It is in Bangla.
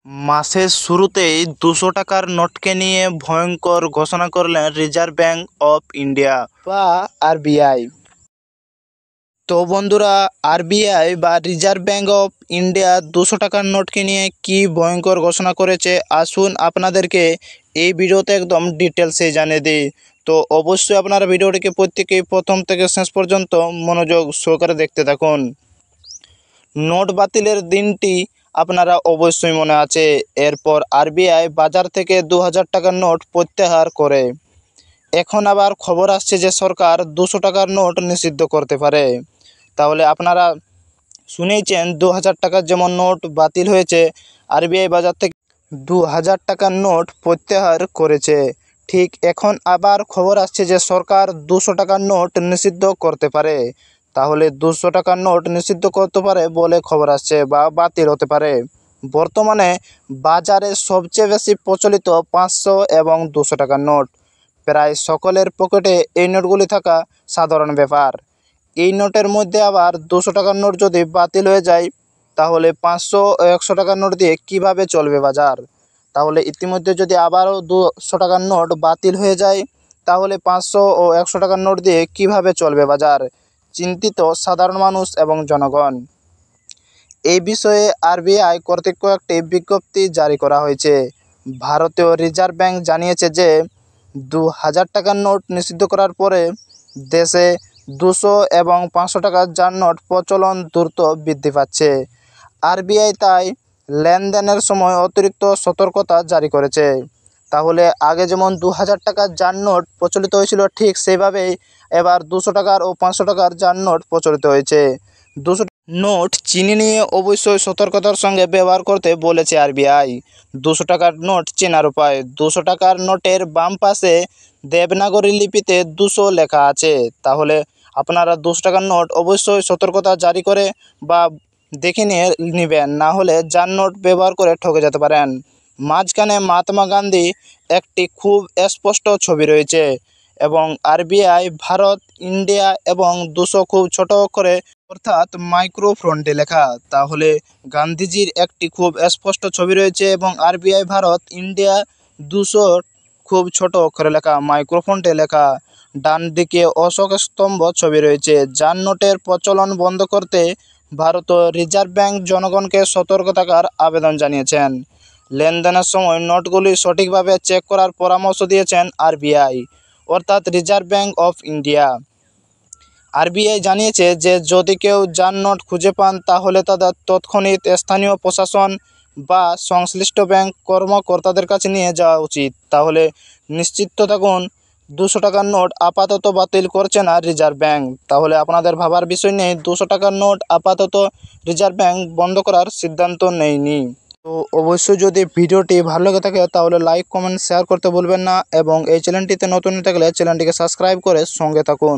মাসের শুরুতেই 200 টাকার নোটকে নিয়ে ভয়ঙ্কর ঘোষণা করলেন রিজার্ভ ব্যাঙ্ক অফ ইন্ডিয়া বা আরবিআই। তো বন্ধুরা, আরবিআই বা রিজার্ভ ব্যাঙ্ক অফ ইন্ডিয়া 200 টাকার নোটকে নিয়ে কি ভয়ঙ্কর ঘোষণা করেছে, আসুন আপনাদেরকে এই ভিডিওতে একদম ডিটেলসে জানিয়ে দিই। তো অবশ্যই আপনারা ভিডিওটিকে প্রত্যেকেই প্রথম থেকে শেষ পর্যন্ত মনোযোগ সহকারে দেখতে থাকুন। নোট বাতিলের দিনটি আপনারা অবশ্যই মনে আছে। এরপর আরবিআই বাজার থেকে 2000 টাকার নোট প্রত্যাহার করে। এখন আবার খবর আসছে যে সরকার 200 টাকার নোট নিষিদ্ধ করতে পারে। তাহলে আপনারা শুনেইছেন 2000 টাকার যেমন নোট বাতিল হয়েছে, আরবিআই বাজার থেকে 2000 টাকার নোট প্রত্যাহার করেছে। ঠিক এখন আবার খবর আসছে যে সরকার 200 টাকার নোট নিষিদ্ধ করতে পারে। তাহলে 200 টাকার নোট নিষিদ্ধ করতে পারে বলে খবর আসছে বা বাতিল হতে পারে। বর্তমানে বাজারে সবচেয়ে বেশি প্রচলিত 500 এবং 200 টাকার নোট। প্রায় সকলের পকেটে এই নোটগুলি থাকা সাধারণ ব্যাপার। এই নোটের মধ্যে আবার 200 টাকার নোট যদি বাতিল হয়ে যায়, তাহলে 500 ও 100 টাকার নোট দিয়ে কিভাবে চলবে বাজার? তাহলে ইতিমধ্যে যদি আবারও 200 টাকার নোট বাতিল হয়ে যায়, তাহলে 500 ও 100 টাকার নোট দিয়ে কিভাবে চলবে বাজার? চিন্তিত সাধারণ মানুষ এবং জনগণ। এই বিষয়ে আরবিআই কর্তৃক একটি বিজ্ঞপ্তি জারি করা হয়েছে। ভারতীয় রিজার্ভ ব্যাঙ্ক জানিয়েছে যে 2000 টাকার নোট নিষিদ্ধ করার পরে দেশে 200 এবং 500 টাকার জাল নোট প্রচলন দ্রুত বৃদ্ধি পাচ্ছে। আরবিআই তাই লেনদেনের সময় অতিরিক্ত সতর্কতা জারি করেছে। তাহলে আগে যেমন 2000 টাকার জাল নোট প্রচলিত হয়েছিল, ঠিক সেইভাবেই এবার 200 টাকার ও 500 টাকার জাল নোট প্রচলিত হয়েছে। 200 নোট চিনি নিয়ে অবশ্যই সতর্কতার সঙ্গে ব্যবহার করতে বলেছে আরবিআই। 200 টাকার নোট চেনার উপায়: 200 টাকার নোটের বাম পাশে দেবনাগরী লিপিতে 200 লেখা আছে। তাহলে আপনারা 200 টাকার নোট অবশ্যই সতর্কতা জারি করে বা দেখে নিয়ে নেবেন, না হলে জাল নোট ব্যবহার করে ঠকে যেতে পারেন। মাঝখানে মহাত্মা গান্ধী একটি খুব স্পষ্ট ছবি রয়েছে এবং আরবিআই, ভারত, ইন্ডিয়া এবং 200 খুব ছোট অক্ষরে অর্থাৎ মাইক্রো ফন্টে লেখা। তাহলে গান্ধীজির একটি খুব স্পষ্ট ছবি রয়েছে এবং আরবিআই, ভারত, ইন্ডিয়া 200 খুব ছোট অক্ষরে লেখা, মাইক্রো ফন্টে লেখা। ডান দিকে অশোক স্তম্ভ ছবি রয়েছে। জাল নোটের প্রচলন বন্ধ করতে ভারতীয় রিজার্ভ ব্যাঙ্ক জনগণকে সতর্ক থাকার আবেদন জানিয়েছেন। লেনদেনের সময় নোটগুলি সঠিকভাবে চেক করার পরামর্শ দিয়েছেন আরবিআই অর্থাৎ reserve bank of India. RBI জানিয়েছে যে যদি কেউ জাল নোট খুঁজে পান, তাহলে তাদের তৎক্ষণাৎ স্থানীয় প্রশাসন বা সংশ্লিষ্ট ব্যাংক কর্মকর্তাদের কাছে নিয়ে যাওয়া উচিত। তাহলে নিশ্চিত থাকুন 200 টাকার নোট আপাতত বাতিল করছে না রিজার্ভ ব্যাঙ্ক। তাহলে আপনাদের ভাবার বিষয় নেই, 200 টাকার নোট আপাতত রিজার্ভ ব্যাঙ্ক বন্ধ করার সিদ্ধান্ত নেয়নি। তো অবশ্যই যদি ভিডিওটি ভালো লেগে থাকে তাহলে লাইক, কমেন্ট, শেয়ার করতে ভুলবেন না এবং এই চ্যানেলটিতে নতুন থাকলে চ্যানেলটিকে সাবস্ক্রাইব করে সঙ্গে থাকুন।